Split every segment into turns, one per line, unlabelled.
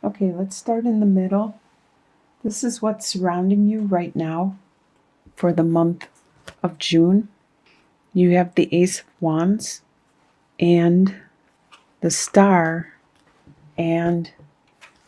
Okay, let's start in the middle. This is what's surrounding you right now for the month of June. You have the Ace of Wands and the Star and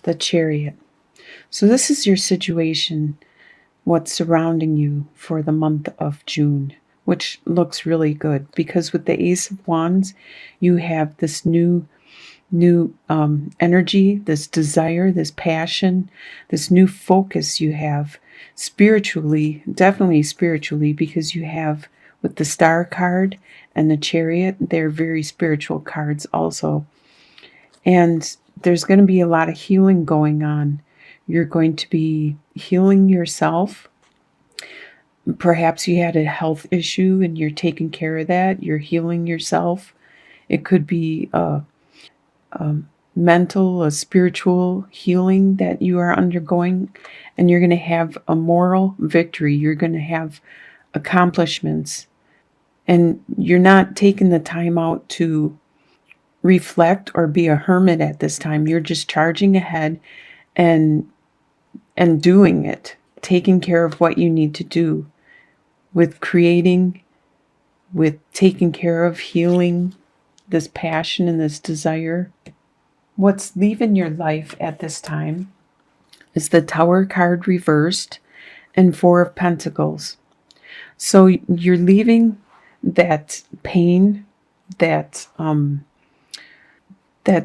the Chariot. So this is your situation, what's surrounding you for the month of June, which looks really good because with the Ace of Wands, you have this new energy, this desire, this passion, this new focus you have spiritually, definitely spiritually, because you have with the Star card and the Chariot, they're very spiritual cards also. And there's going to be a lot of healing going on. You're going to be healing yourself. Perhaps you had a health issue and you're taking care of that. You're healing yourself. It could be a mental, a spiritual healing that you are undergoing, and you're going to have a moral victory. You're going to have accomplishments, and you're not taking the time out to reflect or be a hermit at this time. You're just charging ahead and doing it, taking care of what you need to do with creating, with taking care of healing this passion and this desire. What's leaving your life at this time is the Tower card reversed and Four of Pentacles. So you're leaving that pain, that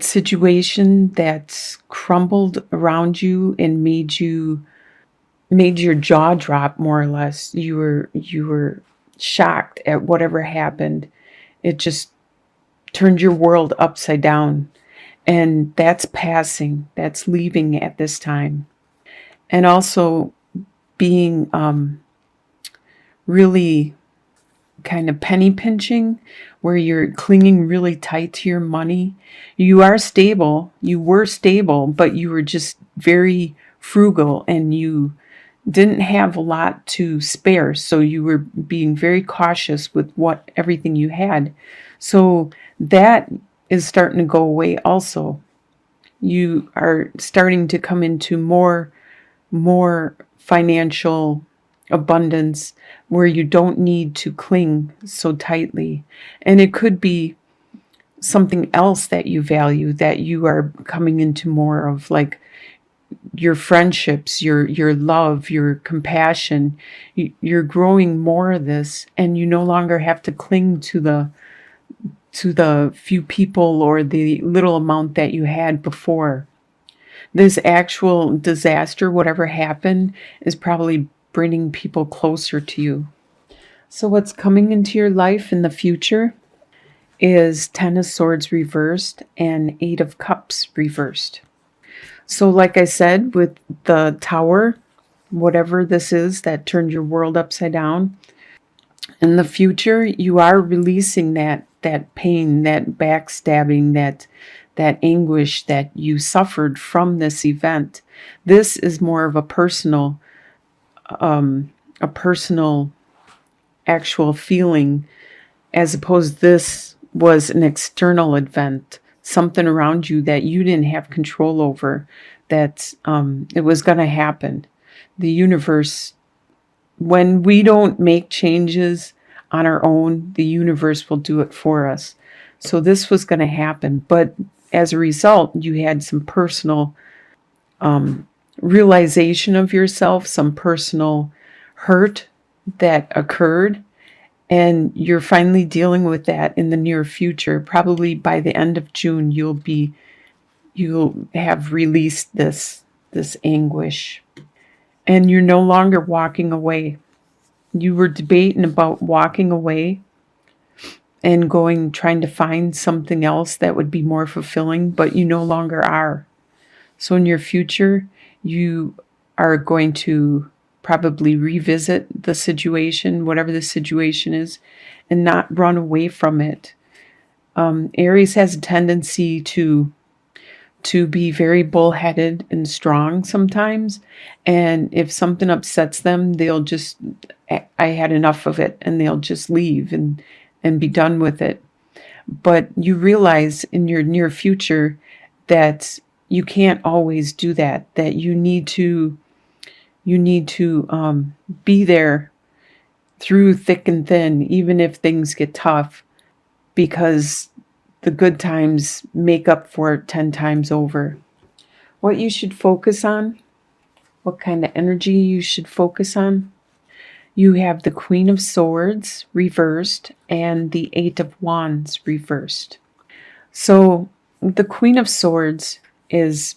situation that's crumbled around you and made your jaw drop, more or less. You were shocked at whatever happened. It just turned your world upside down. And that's passing, that's leaving at this time. And also being really kind of penny pinching, where you're clinging really tight to your money. You were stable, but you were just very frugal and you didn't have a lot to spare. So you were being very cautious with everything you had. So that is starting to go away also. You are starting to come into more financial abundance where you don't need to cling so tightly. And it could be something else that you value, that you are coming into more of, like your friendships, your love, your compassion. You're growing more of this, and you no longer have to cling to the few people or the little amount that you had before. This actual disaster, whatever happened, is probably bringing people closer to you. So what's coming into your life in the future is Ten of Swords reversed and Eight of Cups reversed. So like I said, with the Tower, whatever this is that turned your world upside down, in the future, you are releasing that pain, that backstabbing, that anguish that you suffered from this event. This is more of a personal actual feeling, as opposed this was an external event, something around you that you didn't have control over, that it was going to happen. The universe, when we don't make changes on our own, the universe will do it for us. So this was going to happen. But as a result, you had some personal realization of yourself, some personal hurt that occurred. And you're finally dealing with that in the near future. Probably by the end of June, you'll have released this anguish. And you're no longer walking away. You were debating about walking away and trying to find something else that would be more fulfilling, but you no longer are. So in your future, you are going to probably revisit the situation, whatever the situation is, and not run away from it. Aries has a tendency to be very bullheaded and strong sometimes. And if something upsets them, they'll just, I had enough of it, and they'll just leave and be done with it. But you realize in your near future that you can't always do that, that you need to be there through thick and thin, even if things get tough, because the good times make up for it 10 times over. What you should focus on, what kind of energy you should focus on. You have the Queen of Swords reversed and the Eight of Wands reversed. So the Queen of Swords is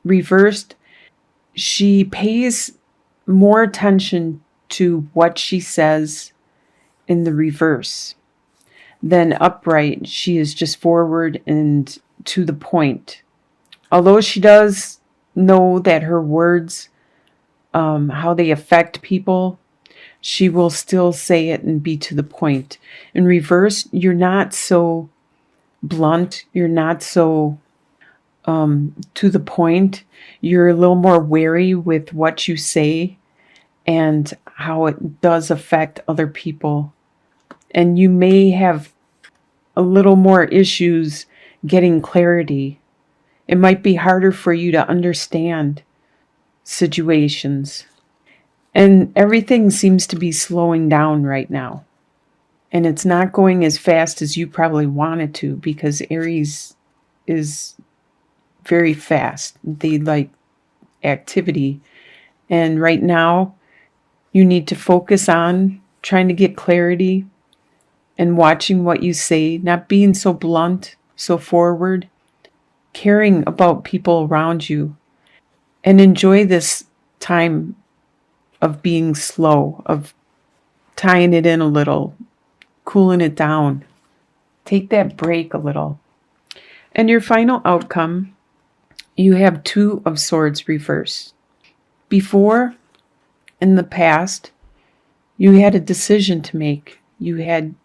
reversed. She pays more attention to what she says in the reverse. Then upright, she is just forward and to the point. Although she does know that her words, how they affect people, she will still say it and be to the point. In reverse, you're not so blunt. You're not so to the point. You're a little more wary with what you say and how it does affect other people. And you may have a little more issues getting clarity. It might be harder for you to understand situations. And everything seems to be slowing down right now. And it's not going as fast as you probably want it to, because Aries is very fast. They like activity. And right now, you need to focus on trying to get clarity and watching what you say, not being so blunt, so forward, caring about people around you, and enjoy this time of being slow, of tying it in a little, cooling it down. Take that break a little. And your final outcome, you have Two of Swords reversed. Before, in the past, you had a decision to make. You had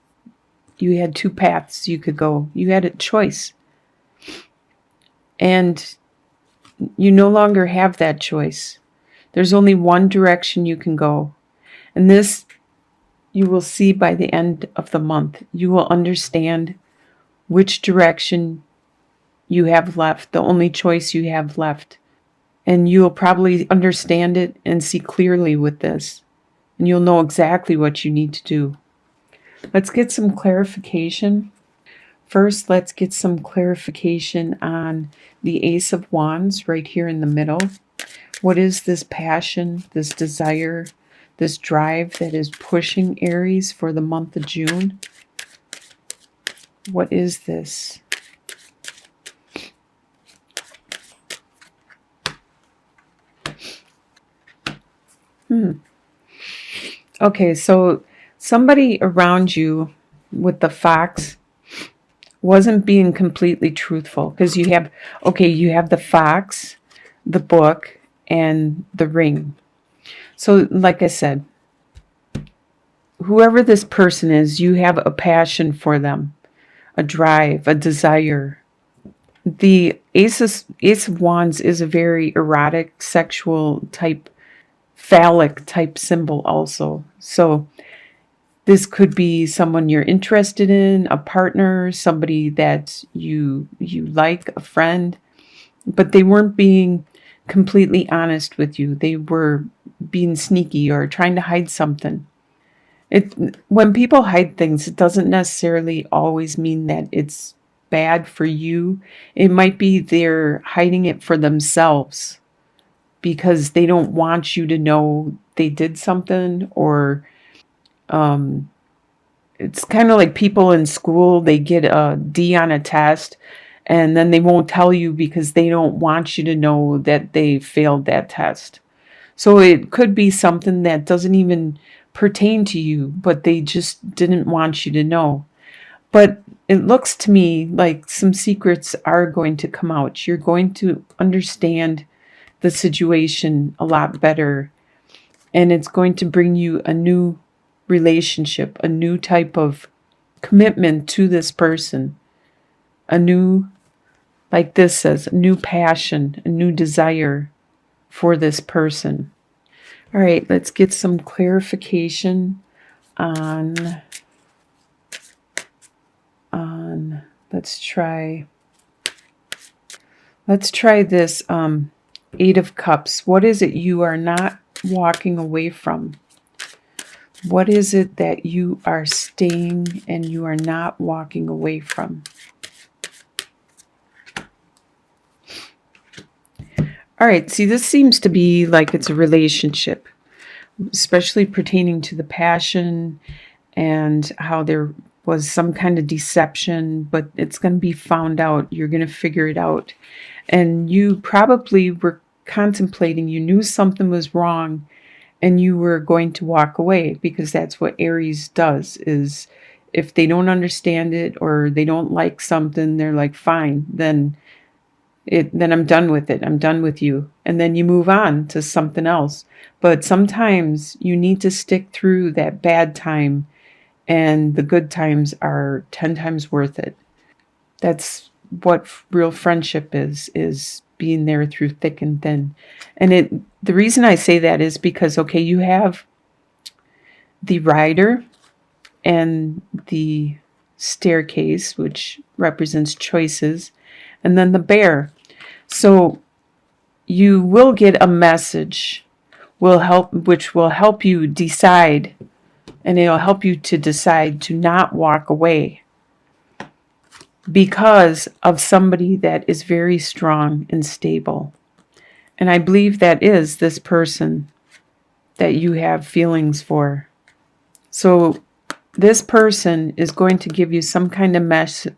two paths you could go. You had a choice. And you no longer have that choice. There's only one direction you can go. And this you will see by the end of the month. You will understand which direction you have left, the only choice you have left. And you will probably understand it and see clearly with this. And you'll know exactly what you need to do. Let's get some clarification. First, let's get some clarification on the Ace of Wands right here in the middle. What is this passion, this desire, this drive that is pushing Aries for the month of June? What is this? Okay, so somebody around you with the fox wasn't being completely truthful, because you have the fox, the book, and the ring. So like I said, whoever this person is, you have a passion for them, a drive, a desire. The Ace of Wands is a very erotic, sexual type, phallic type symbol also. So this could be someone you're interested in, a partner, somebody that you like, a friend, but they weren't being completely honest with you. They were being sneaky or trying to hide something. When people hide things, it doesn't necessarily always mean that it's bad for you. It might be they're hiding it for themselves because they don't want you to know they did something, or it's kind of like people in school, they get a D on a test and then they won't tell you because they don't want you to know that they failed that test. So it could be something that doesn't even pertain to you, but they just didn't want you to know. But it looks to me like some secrets are going to come out. You're going to understand the situation a lot better, and it's going to bring you a new relationship, a new type of commitment to this person, a new, like this says, a new passion, a new desire for this person. All right, let's get some clarification on Let's try this Eight of Cups. What is it you are not walking away from? What is it that you are staying and you are not walking away from? All right, see, this seems to be like it's a relationship, especially pertaining to the passion and how there was some kind of deception, but it's going to be found out. You're going to figure it out. And you probably were contemplating, you knew something was wrong and you were going to walk away, because that's what Aries does, is if they don't understand it or they don't like something, they're like, fine, then I'm done with it. I'm done with you. And then you move on to something else. But sometimes you need to stick through that bad time, and the good times are 10 times worth it. That's what real friendship is being there through thick and thin. And the reason I say that is because, okay, you have the rider and the staircase, which represents choices, and then the bear. So you will get a message which will help you decide, and it'll help you to decide to not walk away because of somebody that is very strong and stable. And I believe that is this person that you have feelings for. So this person is going to give you some kind of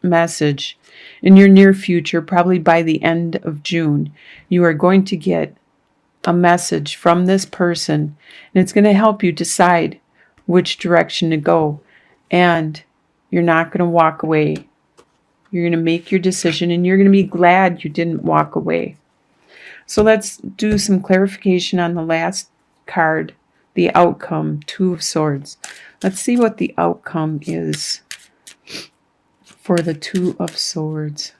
message in your near future, probably by the end of June. You are going to get a message from this person, and it's going to help you decide which direction to go. And you're not going to walk away. You're going to make your decision, and you're going to be glad you didn't walk away. So let's do some clarification on the last card, the outcome, Two of Swords. Let's see what the outcome is for the Two of Swords.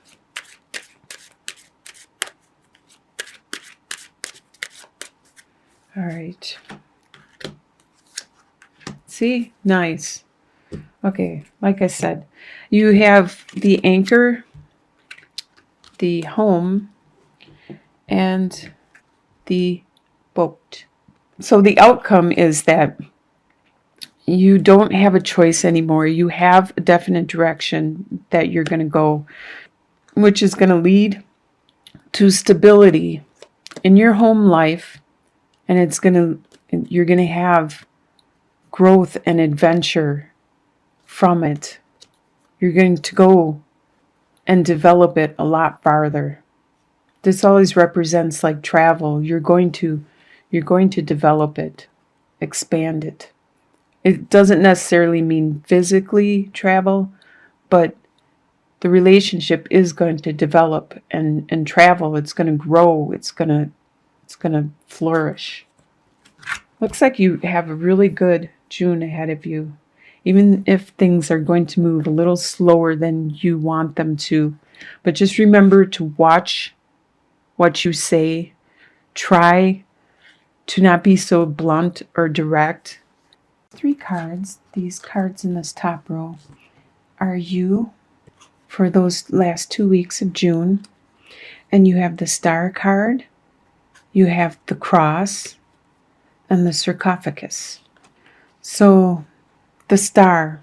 All right. See? Nice. Okay, like I said, you have the anchor, the home, and the boat. So the outcome is that you don't have a choice anymore. You have a definite direction that you're going to go, which is going to lead to stability in your home life, and you're going to have growth and adventure from it. You're going to go and develop it a lot farther. This always represents like travel. You're going to develop it, expand it. It doesn't necessarily mean physically travel, but the relationship is going to develop and travel. It's going to grow. It's going to flourish. Looks like you have a really good June ahead of you, even if things are going to move a little slower than you want them to. But just remember to watch what you say. Try to not be so blunt or direct. 3 cards, these cards in this top row, are you for those last 2 weeks of June. And you have the Star card, you have the Cross, and the Sarcophagus. So the Star,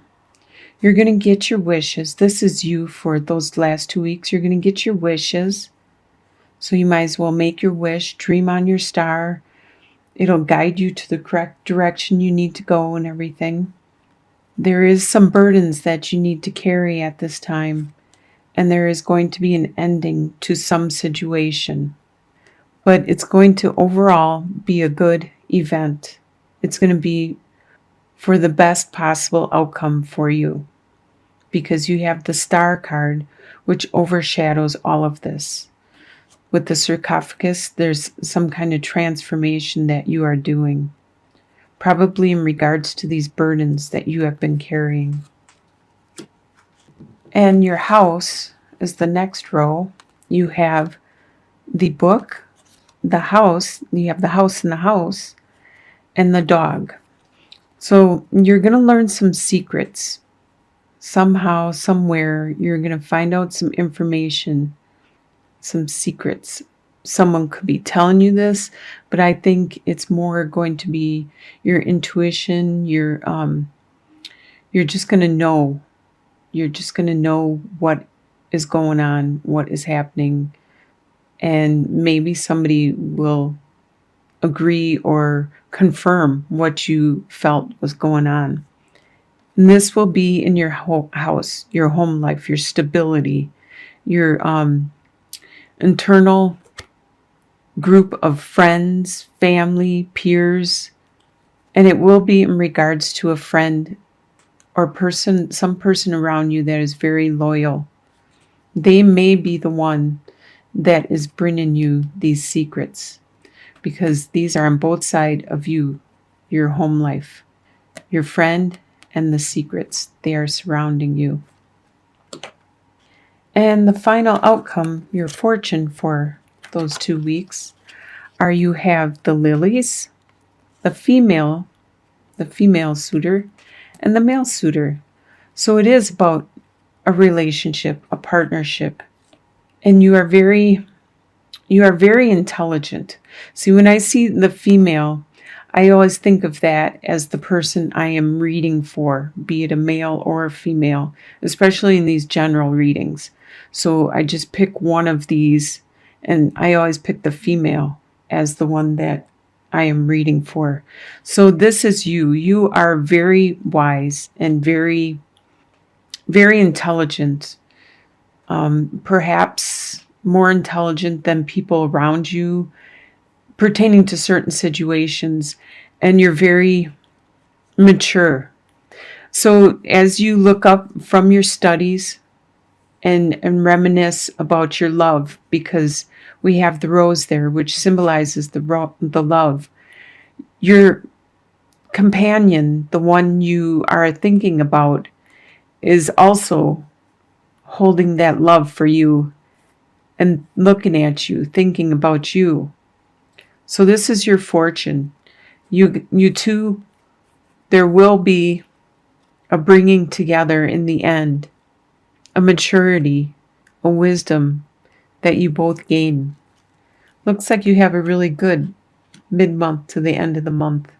you're going to get your wishes. This is you for those last 2 weeks. You're going to get your wishes. So you might as well make your wish, dream on your star. It'll guide you to the correct direction you need to go and everything. There is some burdens that you need to carry at this time, and there is going to be an ending to some situation. But it's going to overall be a good event. It's going to be for the best possible outcome for you, because you have the Star card, which overshadows all of this. With the Sarcophagus, there's some kind of transformation that you are doing, probably in regards to these burdens that you have been carrying. And your house is the next row. You have the book, the house, you have the house in the house, and the dog. So you're going to learn some secrets. Somehow, somewhere, you're going to find out some information some secrets. Someone could be telling you this, but I think it's more going to be your intuition. You're just going to know. You're just going to know what is going on, what is happening, and maybe somebody will agree or confirm what you felt was going on. And this will be in your house, your home life, your stability, your internal group of friends, family, peers, and it will be in regards to a friend or person, some person around you that is very loyal. They may be the one that is bringing you these secrets, because these are on both sides of you, your home life, your friend and the secrets they are surrounding you. And the final outcome, your fortune for those 2 weeks, are you have the lilies, the female suitor, and the male suitor. So it is about a relationship, a partnership, and you are very intelligent. See, when I see the female, I always think of that as the person I am reading for, be it a male or a female, especially in these general readings. So I just pick one of these, and I always pick the female as the one that I am reading for. So this is you. You are very wise and very, very intelligent. Perhaps more intelligent than people around you pertaining to certain situations, and you're very mature. So as you look up from your studies and reminisce about your love, because we have the rose there, which symbolizes the love, your companion, the one you are thinking about, is also holding that love for you and looking at you, thinking about you. So this is your fortune. You two, there will be a bringing together in the end, a maturity, a wisdom that you both gain. Looks like you have a really good mid-month to the end of the month.